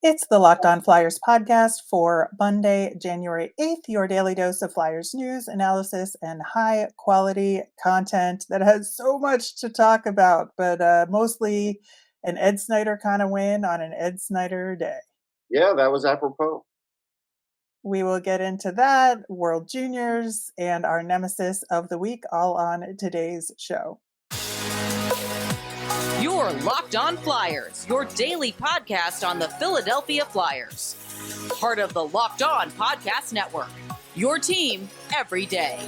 It's the Locked On Flyers podcast for Monday, January 8th, your daily dose of Flyers news, analysis, and high quality content that has so much to talk about, but mostly an Ed Snider kind of win on an Ed Snider day. Yeah, that was apropos. We will get into that, World Juniors, and our Nemesis of the week all on today's show. You're Locked On Flyers, your daily podcast on the Philadelphia Flyers. Part of the Locked On Podcast Network, your team every day.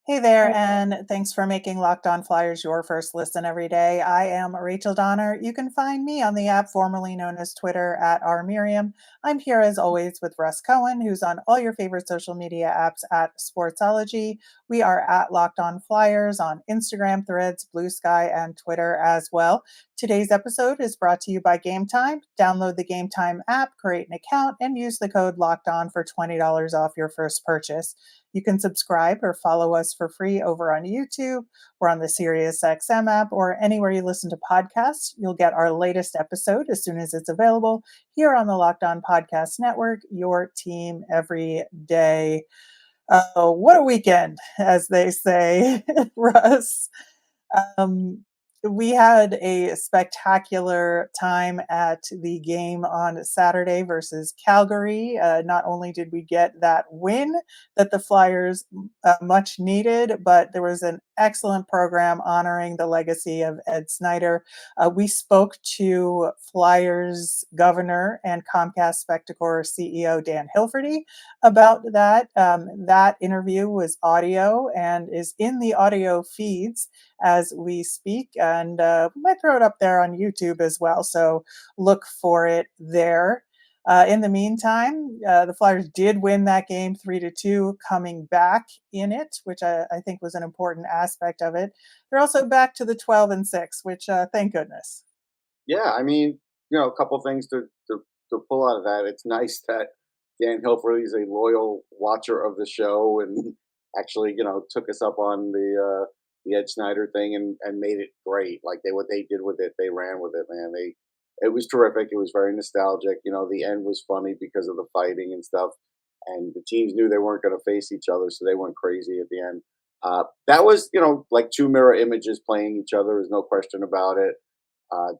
Hey there, and thanks for making Locked On Flyers your first listen every day. I am Rachel Donner. You can find me on the app formerly known as Twitter at @rmiriam. I'm here as always with Russ Cohen, who's on all your favorite social media apps at Sportsology. We are at Locked On Flyers on Instagram, Threads, Blue Sky, and Twitter as well. Today's episode is brought to you by Gametime. Download the Gametime app, create an account, and use the code LOCKEDON for $20 off your first purchase. You can subscribe or follow us for free over on YouTube or on the SiriusXM app or anywhere you listen to podcasts. You'll get our latest episode as soon as it's available here on the Locked On Podcast Network, your team every day. What a weekend, as they say, Russ. We had a spectacular time at the game on Saturday versus Calgary. Not only did we get that win that the Flyers much needed, but there was an excellent program honoring the legacy of Ed Snider. We spoke to Flyers governor and Comcast Spectacor CEO Dan Hilferty about that. That interview was audio and is in the audio feeds as we speak, and we might throw it up there on YouTube as well, so look for it there. In the meantime, the Flyers did win that game 3-2, coming back in it, which I think was an important aspect of it. They're also back to the 12-6, which thank goodness. Yeah, I mean, a couple things to pull out of that. It's nice that Dan Hilferty is a loyal watcher of the show and actually, took us up on the Ed Snider thing and made it great. Like what they did with it, they ran with it, man. It was terrific. It was very nostalgic. The end was funny because of the fighting and stuff. And the teams knew they weren't going to face each other, so they went crazy at the end. That was, like two mirror images playing each other. There's no question about it.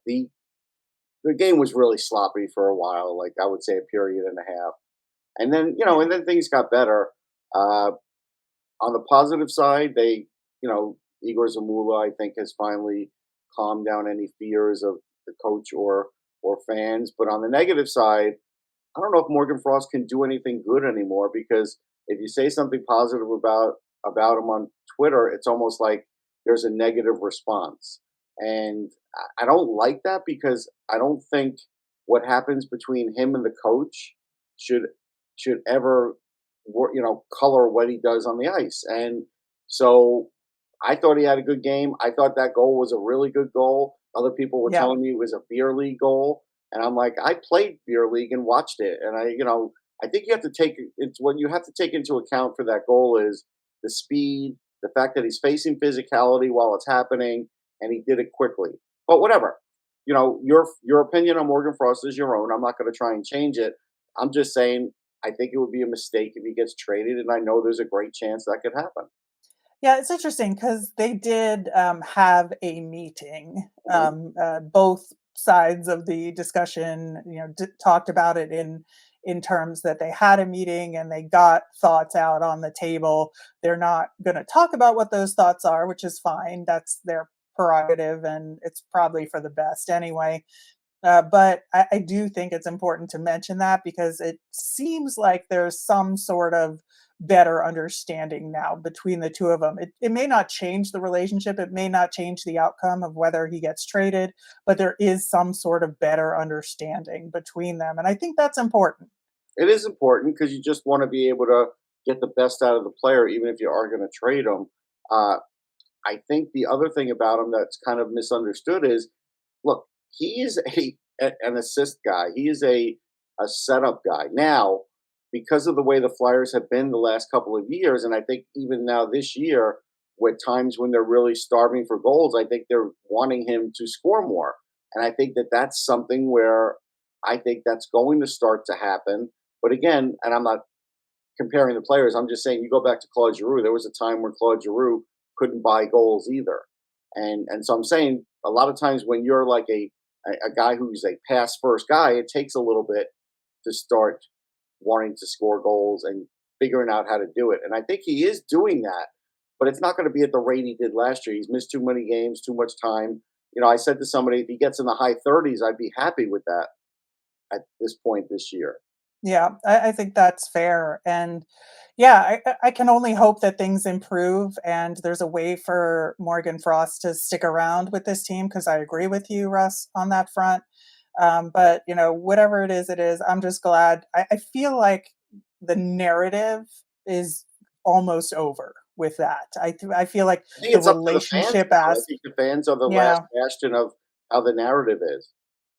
The game was really sloppy for a while, like I would say a period and a half, and then and then things got better. On the positive side, Igor Zamula, I think, has finally calmed down any fears of the coach or fans. But on the negative side, I don't know if Morgan Frost can do anything good anymore, because if you say something positive about him on Twitter, it's almost like there's a negative response. And I don't like that, because I don't think what happens between him and the coach should ever color what he does on the ice. And so I thought he had a good game. I thought that goal was a really good goal. Other people were Yeah. telling me it was a beer league goal, and I'm like, I played beer league and watched it, and I think you have to take it's what you have to take into account for that goal is the speed, the fact that he's facing physicality while it's happening, and he did it quickly. But whatever, your opinion on Morgan Frost is your own. I'm not going to try and change it. I'm just saying I think it would be a mistake if he gets traded, and I know there's a great chance that could happen. Yeah, it's interesting because they did have a meeting. Mhm. Both sides of the discussion, talked about it in terms that they had a meeting and they got thoughts out on the table. They're not going to talk about what those thoughts are, which is fine. That's their prerogative, and it's probably for the best anyway. But I do think it's important to mention that because it seems like there's some sort of better understanding now between the two of them. It may not change the relationship, it may not change the outcome of whether he gets traded, but there is some sort of better understanding between them. And I think that's important. It is important because you just want to be able to get the best out of the player, even if you are going to trade him. Uh, I think the other thing about him that's kind of misunderstood is, look, he is an assist guy. He is a setup guy. Now, because of the way the Flyers have been the last couple of years, and I think even now this year, with times when they're really starving for goals, I think they're wanting him to score more. And I think that that's something where I think that's going to start to happen. But again, and I'm not comparing the players, I'm just saying you go back to Claude Giroux. There was a time where Claude Giroux couldn't buy goals either. And so I'm saying a lot of times when you're like a guy who's a pass first guy, it takes a little bit to start wanting to score goals and figuring out how to do it. And I think he is doing that, but it's not going to be at the rate he did last year. He's missed too many games, too much time. I said to somebody, if he gets in the high 30s, I'd be happy with that at this point this year. Yeah, I think that's fair. And yeah, I can only hope that things improve and there's a way for Morgan Frost to stick around with this team because I agree with you, Russ, on that front. But whatever it is, it is. I'm just glad. I feel like the narrative is almost over with that. I feel like I think the it's up to the fans relationship now. I as think the fans are the last yeah, bastion of how the narrative is.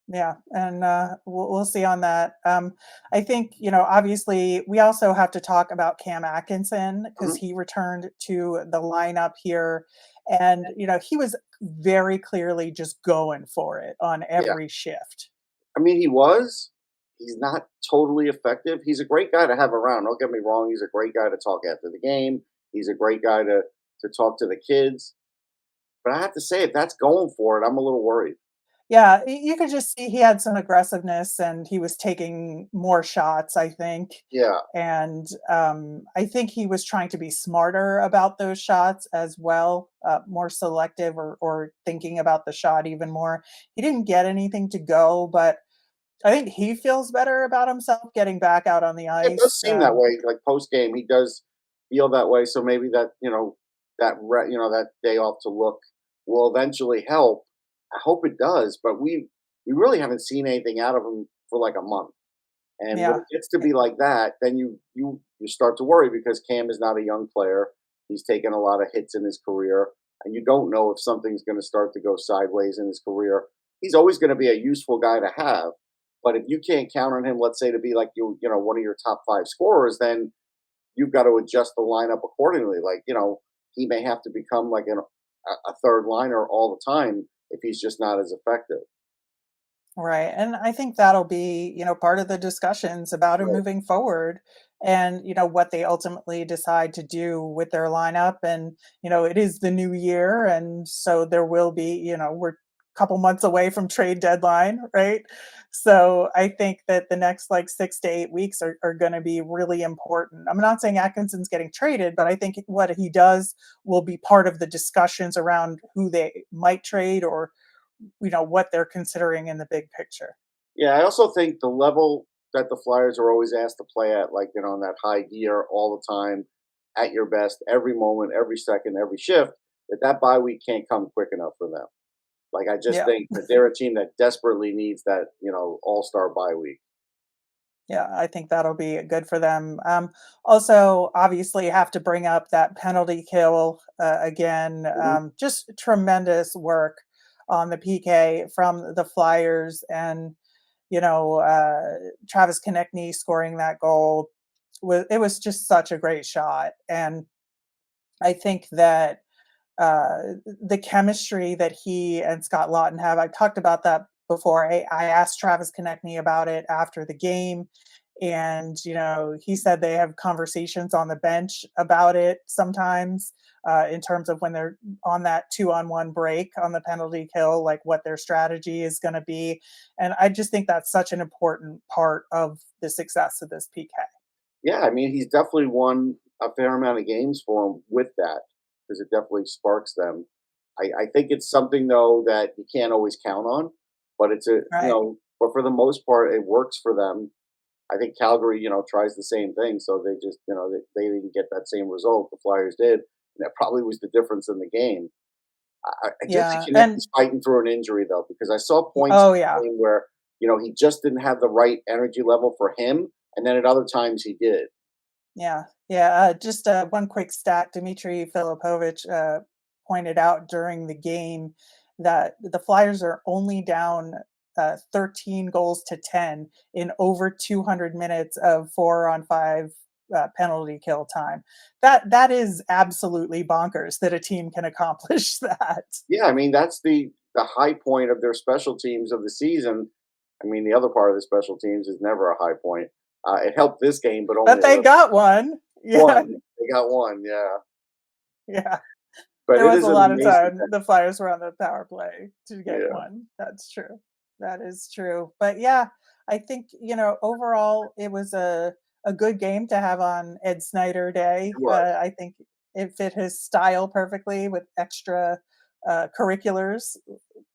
yeah, and we'll see on that. I think obviously we also have to talk about Cam Atkinson because Mhm. he returned to the lineup here, and he was very clearly just going for it on Yeah. every shift. I mean, he was. He's not totally effective. He's a great guy to have around. Don't get me wrong. He's a great guy to talk after the game. He's a great guy to talk to the kids. But I have to say, if that's going for it, I'm a little worried. Yeah, you could just see he had some aggressiveness and he was taking more shots, I think. Yeah. And I think he was trying to be smarter about those shots as well, more selective or thinking about the shot even more. He didn't get anything to go, but I think he feels better about himself getting back out on the It does ice. seem that way. Like post game, he does feel that way. So maybe that that day off to look will eventually help. I hope it does, but we really haven't seen anything out of him for like a month. And when Yeah. it gets to be like that, then you start to worry because Cam is not a young player. He's taken a lot of hits in his career, and you don't know if something's going to start to go sideways in his career. He's always going to be a useful guy to have, but if you can't count on him, let's say to be like one of your top five scorers, then you've got to adjust the lineup accordingly. Like he may have to become like a third liner all the time if he's just not as effective. Right. And I think that'll be, part of the discussions about him Right. moving forward and, what they ultimately decide to do with their lineup. And, it is the new year. And so there will be, we're a couple months away from trade deadline, right? So I think that the next like 6 to 8 weeks are going to be really important. I'm not saying Atkinson's getting traded, but I think what he does will be part of the discussions around who they might trade or what they're considering in the big picture. Yeah, I also think the level that the Flyers are always asked to play at, like, in that high gear all the time, at your best, every moment, every second, every shift, that bye week can't come quick enough for them. Like, I just Yeah. think that they're a team that desperately needs that, all-star bye week. Yeah, I think that'll be good for them. Also, obviously, have to bring up that penalty kill again. Mhm. Just tremendous work on the PK from the Flyers, and Travis Konechny scoring that goal it was just such a great shot, and I think that the chemistry that he and Scott Lawton have. I talked about that before. I asked Travis Konechny about it after the game, and he said they have conversations on the bench about it sometimes, in terms of when they're on that 2-on-1 break on the penalty kill, like what their strategy is going to be. And I just think that's such an important part of the success of this PK. Yeah, I mean, he's definitely won a fair amount of games for them with that because it definitely sparks them. I think it's something though that you can't always count on, but Right. but for the most part, it works for them. I think Calgary, tries the same thing, so they just, they didn't get that same result the Flyers did, and that probably was the difference in the game. I do think Yeah. And Konechny's fighting through an injury though, because I saw points oh in yeah. the game where he just didn't have the right energy level for him, and then at other times he did. Yeah, yeah. Just one quick stat: Dmitry Filipovich pointed out during the game that the Flyers are only down 13 goals to 10 in over 200 minutes of 4-on-5 penalty kill time. That is absolutely bonkers that a team can accomplish that. Yeah, I mean that's the high point of their special teams of the season. I mean the other part of the special teams is never a high point. It helped this game, but only But a they little. got one. Yeah, One. They got one, yeah. yeah. But There it was is a an lot of amazing time thing. the Flyers were on the power play to get Yeah, one. That's true. That is true. But yeah, I think, overall it was a good game to have on Ed Snider Day. it was. I think it fit his style perfectly with extra curriculars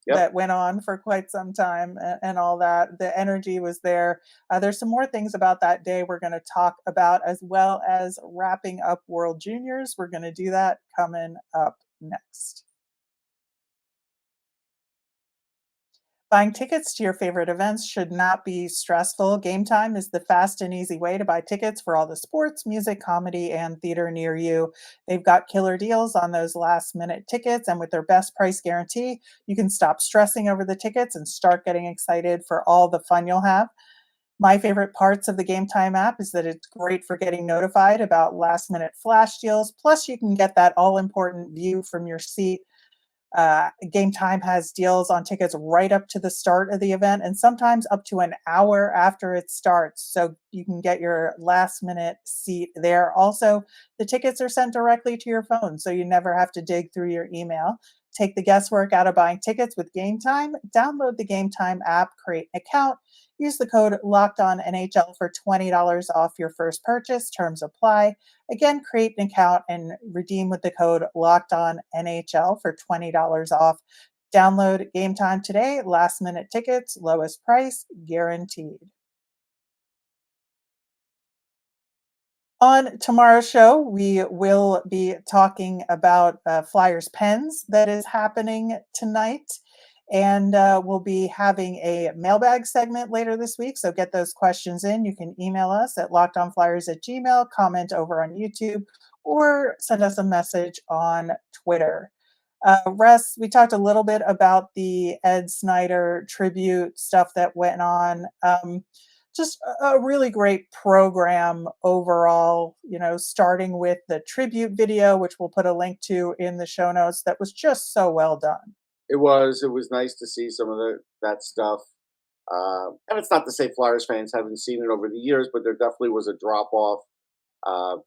Yep. that went on for quite some time and all that. The energy was there. There's some more things about that day we're going to talk about, as well as wrapping up World Juniors. We're going to do that coming up next. Buying tickets to your favorite events should not be stressful. Gametime is the fast and easy way to buy tickets for all the sports, music, comedy, and theater near you. They've got killer deals on those last minute tickets, and with their best price guarantee, you can stop stressing over the tickets and start getting excited for all the fun you'll have. My favorite parts of the Gametime app is that it's great for getting notified about last minute flash deals. Plus, you can get that all important view from your seat. Gametime has deals on tickets right up to the start of the event and sometimes up to an hour after it starts. So you can get your last minute seat there. Also, the tickets are sent directly to your phone, so you never have to dig through your email. Take the guesswork out of buying tickets with Gametime. Download the Gametime app, create an account, use the code LOCKEDONNHL for $20 off your first purchase. Terms apply. Again, create an account and redeem with the code LOCKEDONNHL for $20 off. Download Gametime today. Last minute tickets, lowest price guaranteed. On tomorrow's show, we will be talking about Flyers Pens that is happening tonight. And we'll be having a mailbag segment later this week. So get those questions in. You can email us at lockedonflyers@gmail.com, comment over on YouTube, or send us a message on Twitter. Russ, we talked a little bit about the Ed Snider tribute stuff that went on. Just a really great program overall, starting with the tribute video, which we'll put a link to in the show notes, that was just so well done. It was nice to see some of that stuff. And it's not to say Flyers fans haven't seen it over the years, but there definitely was a drop off. Uh,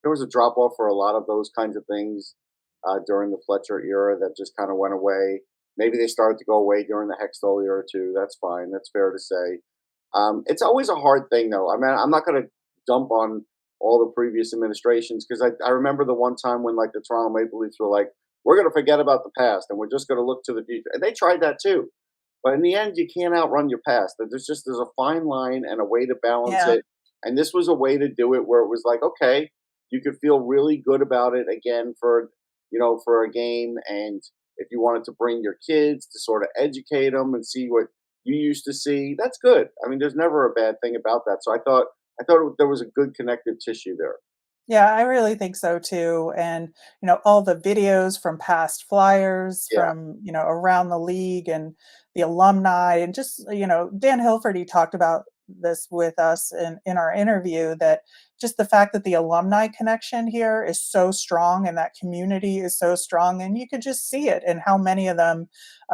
there was a drop off for a lot of those kinds of things during the Fletcher era that just kind of went away. Maybe they started to go away during the Hextall era too. That's fine. That's fair to say. It's always a hard thing, though. I mean, I'm not going to dump on all the previous administrations because I remember the one time when like the Toronto Maple Leafs were like, we're going to forget about the past and we're just going to look to the future. And they tried that too. But in the end, you can't outrun your past. There's a fine line and a way to balance Yeah. it. And this was a way to do it where it was like, okay, you could feel really good about it again for a game. And if you wanted to bring your kids to sort of educate them and see what you used to see, that's good. I mean, there's never a bad thing about that. So I thought there was a good connective tissue there. Yeah, I really think so too. And, all the videos from past Flyers Yeah. from, around the league and the alumni and just, Dan Hilford, he talked about this with us in our interview, that just the fact that the alumni connection here is so strong and that community is so strong. And you could just see it and how many of them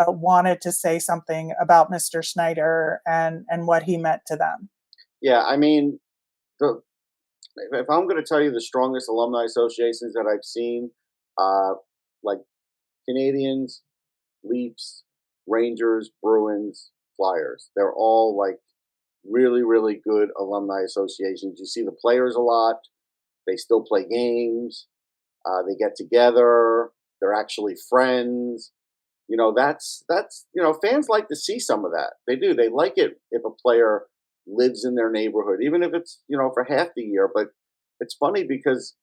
wanted to say something about Mr. Snider and what he meant to them. Yeah. I mean, the, if I'm going to tell you the strongest alumni associations that I've seen, uh, like Canadians, Leafs, Rangers, Bruins, Flyers, they're all like really, really good alumni associations. You see the players a lot. They still play games. They get together. They're actually friends. Fans like to see some of that. They do. They like it if a player lives in their neighborhood, even if it's for half the year. But it's funny because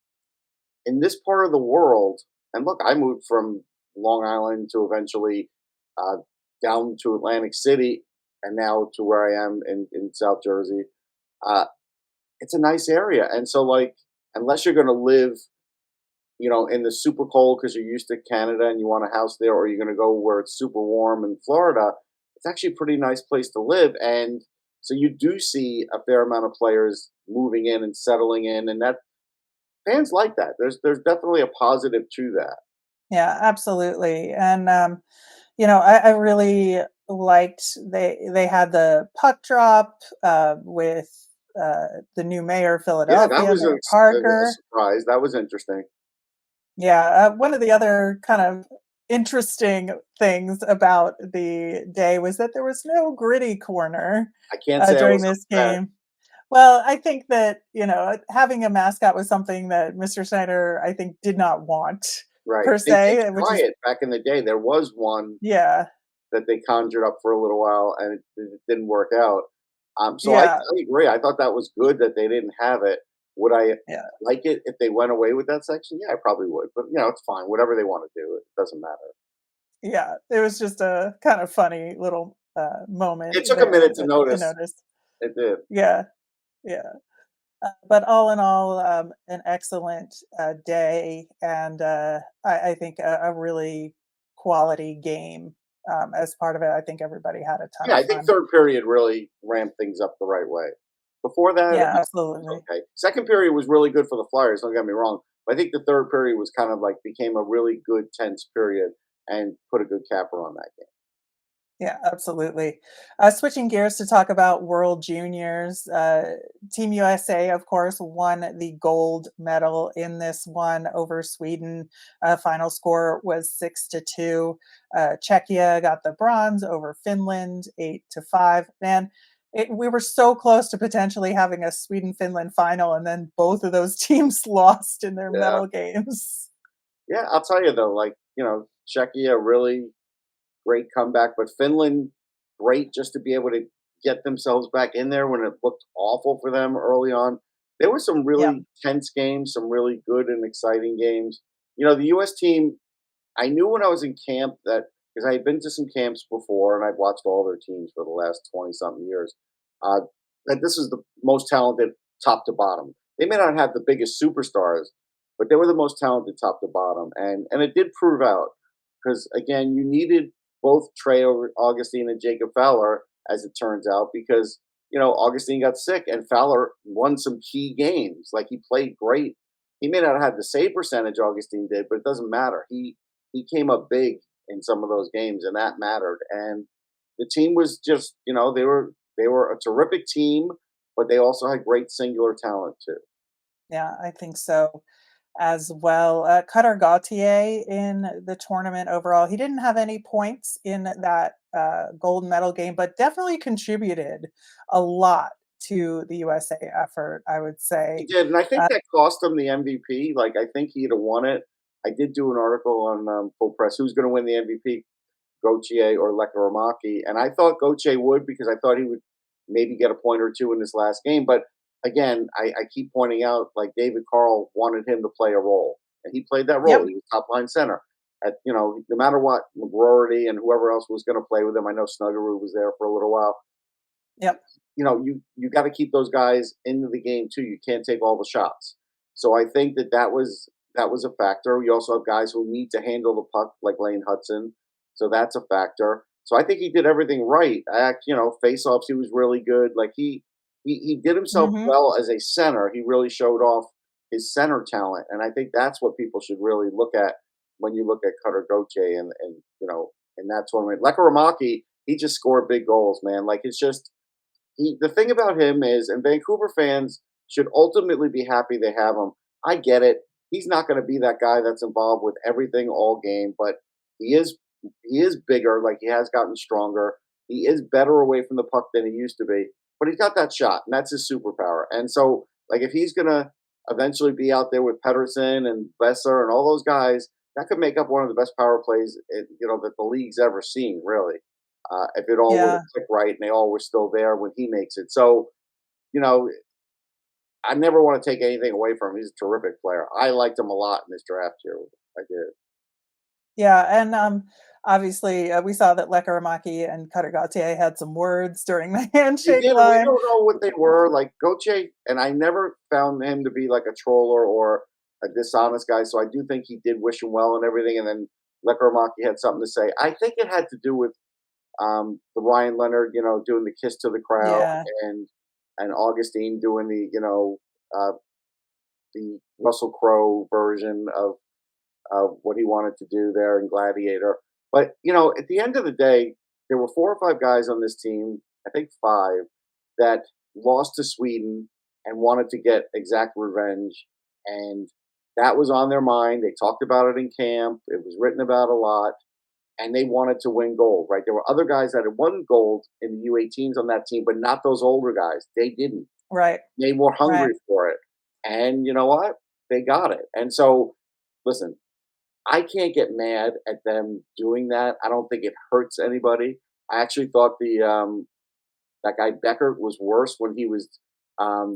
in this part of the world, and look, I moved from Long Island to eventually uh, down to Atlantic City, and now to where I am in South Jersey. Uh, it's a nice area, and so like unless you're going to live in the super cold because you're used to Canada and you want a house there, or you're going to go where it's super warm in Florida, it's actually a pretty nice place to live. And so you do see a fair amount of players moving in and settling in, and that fans like that. There's definitely a positive to that. Yeah, absolutely. And I really liked they had the puck drop with the new mayor of Yeah, that Philadelphia, was Mayor a Parker. surprise. That was interesting. Yeah, one of the other kind of interesting things about the day was that there was no gritty corner I can't say I during was this upset. game. Well, I think that, having a mascot was something that Mr. Snyder, I think, did not want Right. per They did se, which try is, it back in the day. There was one yeah, that they conjured up for a little while, and it didn't work out. So I yeah, agree. I thought that was good that they didn't have it. Would I yeah, like it if they went away with that section? Yeah, I probably would. But it's fine. Whatever they want to do, it doesn't matter. yeah. It was just a kind of funny little moment It took a there minute to to notice. notice. It did. Yeah, yeah. But all in all, an excellent day, and I think a really quality game as part of it. I think everybody had a ton Yeah, of I think fun. third period really ramped things up the right way. Before that, Yeah, it was absolutely. okay. Second period was really good for the Flyers. Don't get me wrong, but I think the third period was kind of like became a really good tense period and put a good capper on that game. Yeah, absolutely. Switching gears to talk about World Juniors, Team USA, of course, won the gold medal in this one over Sweden. Final score was 6-2. Czechia got the bronze over Finland, 8-5. Man, we were so close to potentially having a Sweden-Finland final, and then both of those teams lost in their Yeah, medal games. yeah. I'll tell you though, Czechia really great comeback, but Finland great just to be able to get themselves back in there when it looked awful for them early on. There were some Yep, really tense games, some really good and exciting games. The U.S. team, I knew when I was in camp that because I had been to some camps before and I'd watched all their teams for the last 20 something years, uh, that this was the most talented top to bottom. They may not have the biggest superstars, but they were the most talented top to bottom. And it did prove out because, again, you needed both Trey Augustine and Jacob Fowler, as it turns out, because, Augustine got sick and Fowler won some key games. Like he played great. He may not have had the save percentage Augustine did, but it doesn't matter. He came up big in some of those games, and that mattered. And the team was just, they were a terrific team, but they also had great singular talent too. yeah, I think so as well. Cutter Gauthier in the tournament overall. He didn't have any points in that gold medal game, but definitely contributed a lot to the USA effort, I would He say. did, and I think Uh, that cost him the MVP. Like I think he'd have won it. I did do an article on Full Press. Who's going to win the MVP? Gauthier or Lekaramaki, and I thought Gauthier would because I thought he would maybe get a point or two in this last game. But again, I keep pointing out like David Carl wanted him to play a role, and he played that role. yep, He was top line center. No matter what, McGroarty and whoever else was going to play with him. I know Snuggerud was there for a little while. yep, You got to keep those guys into the game too. You can't take all the shots. So I think that was a factor. You also have guys who need to handle the puck, like Lane Hudson. So that's a factor. So I think he did everything right. Face-offs, he was really good. Like he did himself hmm well as a center. He really showed off his center talent, and I think that's what people should really look at when you look at Cutter Gauthier and in that tournament. Lekaramaki, he just scored big goals, man. Like it's just the thing about him is, and Vancouver fans should ultimately be happy they have him. I get it. He's not going to be that guy that's involved with everything all game, but he is he is bigger. Like he has gotten stronger. He is better away from the puck than he used to be, but he's got that shot, and that's his superpower. And so, like if he's going to eventually be out there with Pedersen and Besser and all those guys, that could make up one of the best power plays that the league's ever seen. Really, if it all were to yeah. click right and they all were still there when he makes it. So, you know, I never want to take anything away from him. He's a terrific player. I liked him a lot in this draft here. I did. Yeah, and, obviously, we saw that Lekaramaki and Cutter Gauthier had some words during the They handshake did. We line. don't know what they were. Like Goche, and I never found him to be like a troller or a dishonest guy. So I do think he did wish him well and everything. And then Lekaramaki had something to say. I think it had to do with the Ryan Leonard, doing the kiss to the crowd, Yeah. and Augustine doing the Russell Crowe version of what he wanted to do there in Gladiator. But at the end of the day, there were 4 or 5 guys on this team, I think 5, that lost to Sweden and wanted to get exact revenge, and that was on their mind. They talked about it in camp. It was written about a lot, and they wanted to win gold. Right? There were other guys that had won gold in the U18s on that team, but not those older guys. They didn't. Right. They were Right. hungry for it, and you know what? They got it. And so, listen, I can't get mad at them doing that. I don't think it hurts anybody. I actually thought that guy Becker was worse when he was um,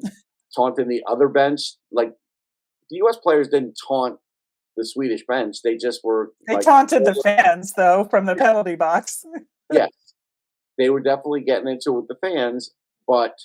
taunting the other bench. Like, the U.S. players didn't taunt the Swedish bench; they just were They like, taunted the fans, though, from the yeah, penalty box. yes, they were definitely getting into it with the fans. But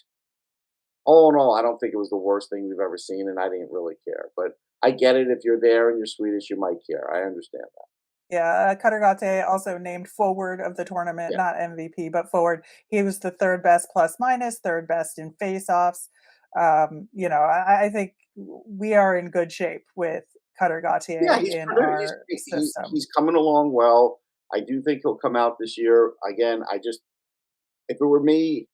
all in all, I don't think it was the worst thing we've ever seen, and I didn't really care. But I get it. If you're there and you're Swedish, you might care. I understand that. Yeah, Cutter Gauthier also named forward of the tournament, Yeah. not MVP, but forward. He was the third best plus minus, third best in faceoffs. I think we are in good shape with Cutter Yeah, Gauthier he's in produ he's our he's system. he's coming along well. I do think he'll come out this year. Again, if it were me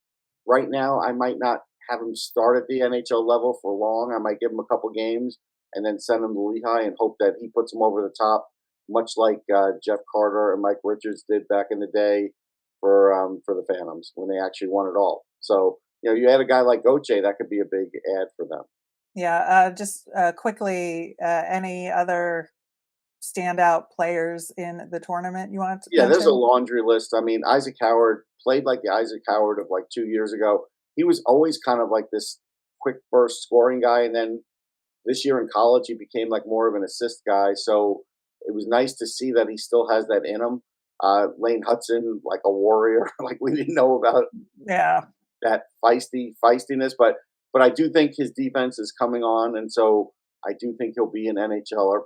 right now, I might not have him start at the NHL level for long. I might give him a couple games and then send him to Lehigh and hope that he puts him over the top, much like Jeff Carter and Mike Richards did back in the day for the Phantoms when they actually won it all. So you had a guy like Gauthier, that could be a big ad for them. Yeah, just quickly, any other standout players in the tournament you want to Yeah, there's a mention? laundry list. I mean, Isaac Howard played like the Isaac Howard of like 2 years ago. He was always kind of like this quick burst scoring guy, and then this year in college he became like more of an assist guy. So it was nice to see that he still has that in him. Lane Hudson, like a warrior, like we didn't know about Yeah, that feistiness, but I do think his defense is coming on, and so I do think he'll be an NHLer.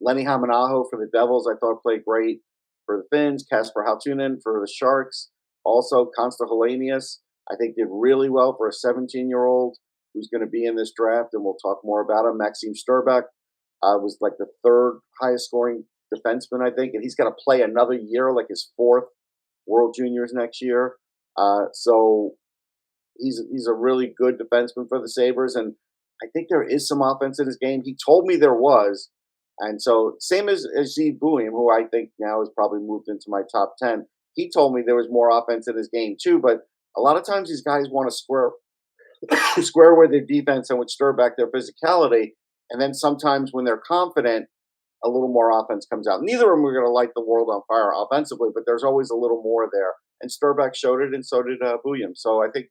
Lenny Hamanaho for the Devils, I thought played great for the Finns. Kasper Haltunen for the Sharks. Also, Konsta Helenius, I think did really well for a 17-year-old who's going to be in this draft, and we'll talk more about him. Maxim Sturbeck was like the third highest scoring defenseman, I think, and he's going to play another year, like his fourth World Juniors next year. So he's a really good defenseman for the Sabres, and I think there is some offense in his game. He told me there was, and so same as Zeke Buium, who I think now has probably moved into my top 10. He told me there was more offense in his game too, but a lot of times these guys want to square with their defense and with Sturbeck their physicality, and then sometimes when they're confident, a little more offense comes out. Neither of them are going to light the world on fire offensively, but there's always a little more there. And Sturbeck showed it, and so did Buium. So I think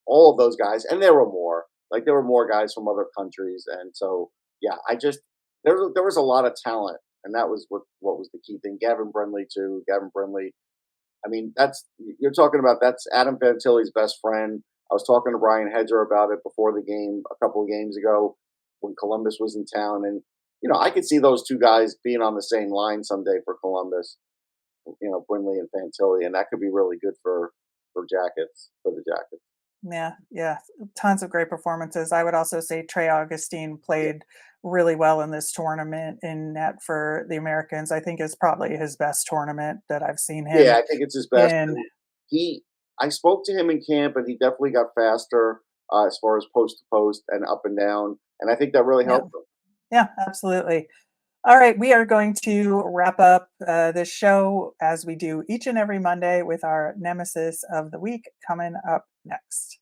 all of those guys, and there were more. Like there were more guys from other countries, and so yeah, there was a lot of talent, and that was what was the key thing. Gavin Brindley too. Gavin Brindley. I mean, you're talking about that's Adam Fantilli's best friend. I was talking to Brian Hedger about it before the game a couple of games ago when Columbus was in town, and I could see those two guys being on the same line someday for Columbus. Brindley and Fantilli, and that could be really good for the Jackets. yeah, yeah. Tons of great performances. I would also say Trey Augustine played really well in this tournament in net for the Americans. I think it's probably his best tournament that I've seen Yeah, him I think it's his best. in. And I spoke to him in camp, and he definitely got faster as far as post to post and up and down, and I think that really Yeah, helped him. yeah, absolutely. All right, we are going to wrap up this show as we do each and every Monday with our Nemesis of the week coming up next.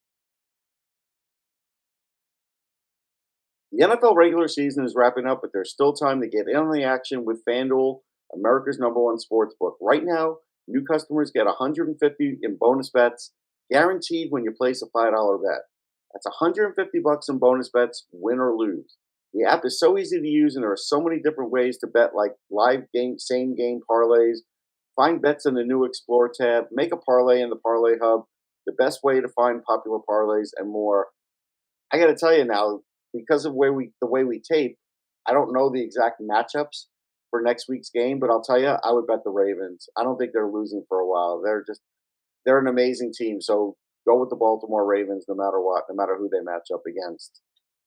The NFL regular season is wrapping up, but there's still time to get in on the action with FanDuel, America's #1 sportsbook. Right now, new customers get 150 in bonus bets guaranteed when you place a $5 bet. That's 150 bucks in bonus bets, win or lose. The app is so easy to use, and there are so many different ways to bet, like live game, same game parlays. Find bets in the new Explore tab. Make a parlay in the Parlay Hub. The best way to find popular parlays and more. I got to tell you now, because of the way we tape, I don't know the exact matchups for next week's game, but I'll tell you, I would bet the Ravens. I don't think they're losing for a while. they're an amazing team. So go with the Baltimore Ravens no matter what, no matter who they match up against.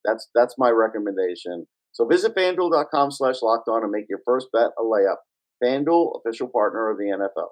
That's my recommendation. So visit FanDuel.com/locked on and make your first bet a layup. FanDuel, official partner of the NFL.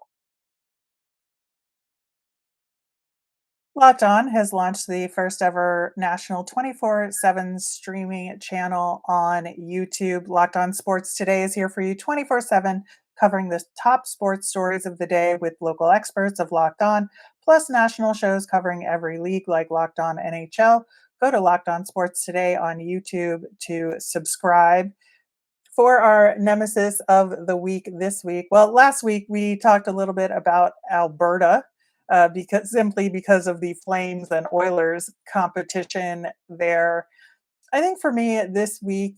Locked On has launched the first ever national 24/7 streaming channel on YouTube. Locked On Sports Today is here for you 24/7, covering the top sports stories of the day with local experts of Locked On, plus national shows covering every league like Locked On NHL. Go to Locked On Sports Today on YouTube to subscribe. For our nemesis of the week this week, well, last week we talked a little bit about Alberta because of the Flames and Oilers competition there. I think for me this week,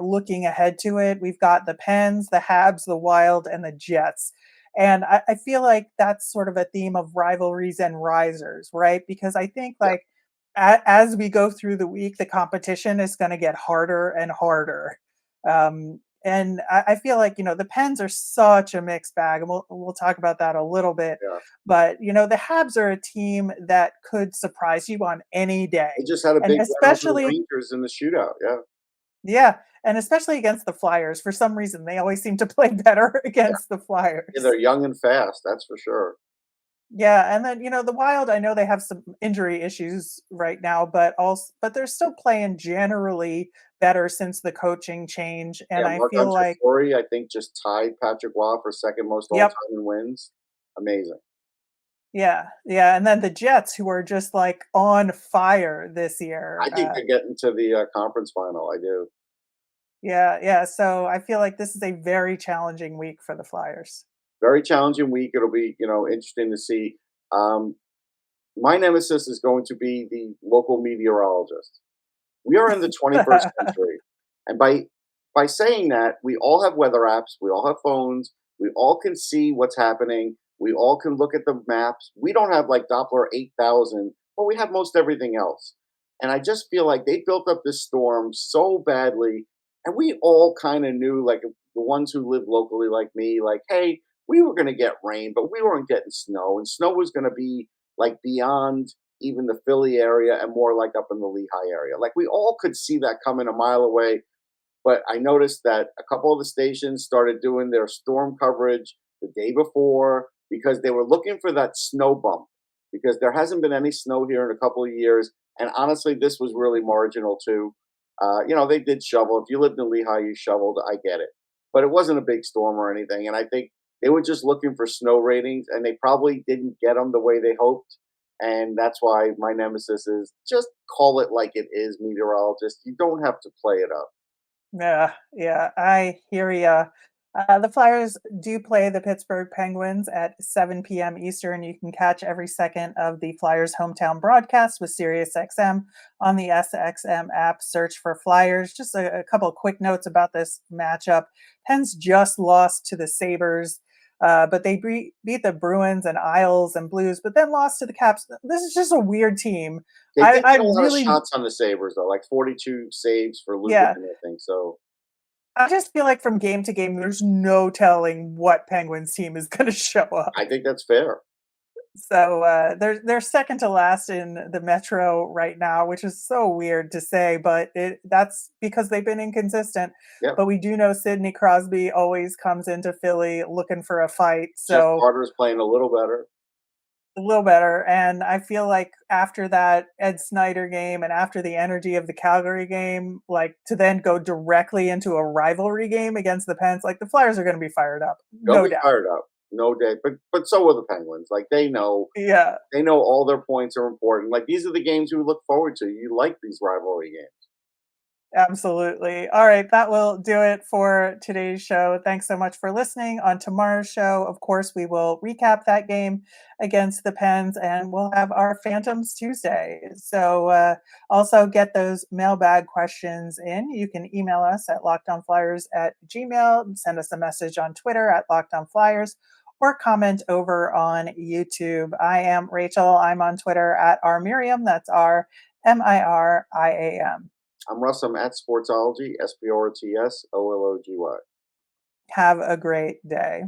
looking ahead to it, we've got the Pens, the Habs, the Wild, and the Jets. And I feel like that's sort of a theme of rivalries and risers, right? Because I think Yeah. as we go through the week, the competition is going to get harder and harder. And I feel like the Pens are such a mixed bag, and we'll talk about that a little bit. Yeah. But the Habs are a team that could surprise you on any day, They just had a and big win over the especially Rangers in the shootout. Yeah. yeah, and especially against the Flyers. For some reason, they always seem to play better Yeah. against the Yeah, Flyers. they're young and fast, that's for sure. Yeah, and then the Wild, I know they have some injury issues right now, but they're still playing generally better since the coaching change, and Yeah, I feel Marc-Andre like Fleury, I think, just tied Patrick Waugh for second most yep, all-time in wins. Amazing. yeah, yeah, and then the Jets, who are just like on fire this year. I think they get into the conference final. I do. Yeah, yeah. So I feel like this is a very challenging week for the Flyers. Very challenging week. It'll be, interesting to see. Um, my nemesis is going to be the local meteorologist. We are in the 21st century, and by saying that, we all have weather apps, we all have phones, we all can see what's happening, we all can look at the maps. We don't have like Doppler 8000, but we have most everything else. And I just feel like they built up this storm so badly, and we all kind of knew, like the ones who live locally, like me, like, hey, we were going to get rain, but we weren't getting snow, and snow was going to be like beyond even the Philly area and more like up in the Lehigh area. Like we all could see that coming a mile away. But I noticed that a couple of the stations started doing their storm coverage the day before because they were looking for that snow bump because there hasn't been any snow here in a couple of years. And honestly, this was really marginal too. They did shovel. If you lived in Lehigh, you shoveled. I get it. But it wasn't a big storm or anything. And I think they were just looking for snow ratings and they probably didn't get them the way they hoped. And that's why my nemesis is just call it like it is, meteorologist. You don't have to play it up. Yeah, yeah, I hear ya. The Flyers do play the Pittsburgh Penguins at 7 p.m. Eastern. You can catch every second of the Flyers' hometown broadcast with SiriusXM on the SXM app. Search for Flyers. Just a couple of quick notes about this matchup. Pens just lost to the Sabres, but they beat the Bruins and Isles and Blues, but then lost to the Caps. This is just a weird team. They I, did I get a lot of really, shots on the Sabres, though, like 42 saves for Luka, yeah, I think. So I just feel like from game to game, there's no telling what Penguins team is going to show up. I think that's fair. So they're second to last in the Metro right now, which is so weird to say, but that's because they've been inconsistent. Yep. But we do know Sidney Crosby always comes into Philly looking for a fight, Jeff so Carter's playing a little better. a little better. And I feel like after that Ed Snider game and after the energy of the Calgary game, like to then go directly into a rivalry game against the Pens, like the Flyers are going to be fired up, They'll no be doubt. fired up. No day. But so are the Penguins. Like Yeah. they know all their points are important. Like these are the games we look forward to. You like these rivalry games. Absolutely. All right, that will do it for today's show. Thanks so much for listening. On tomorrow's show, of course, we will recap that game against the Pens and we'll have our Phantoms Tuesday. So also get those mailbag questions in. You can email us at lockdownflyers@gmail.com, send us a message on Twitter at lockdownflyers, or comment over on YouTube. I am Rachel. I'm on Twitter at rmiriam. That's RMIRIAM. I'm Russ. I'm at Sportsology, SPORTSOLOGY. Have a great day.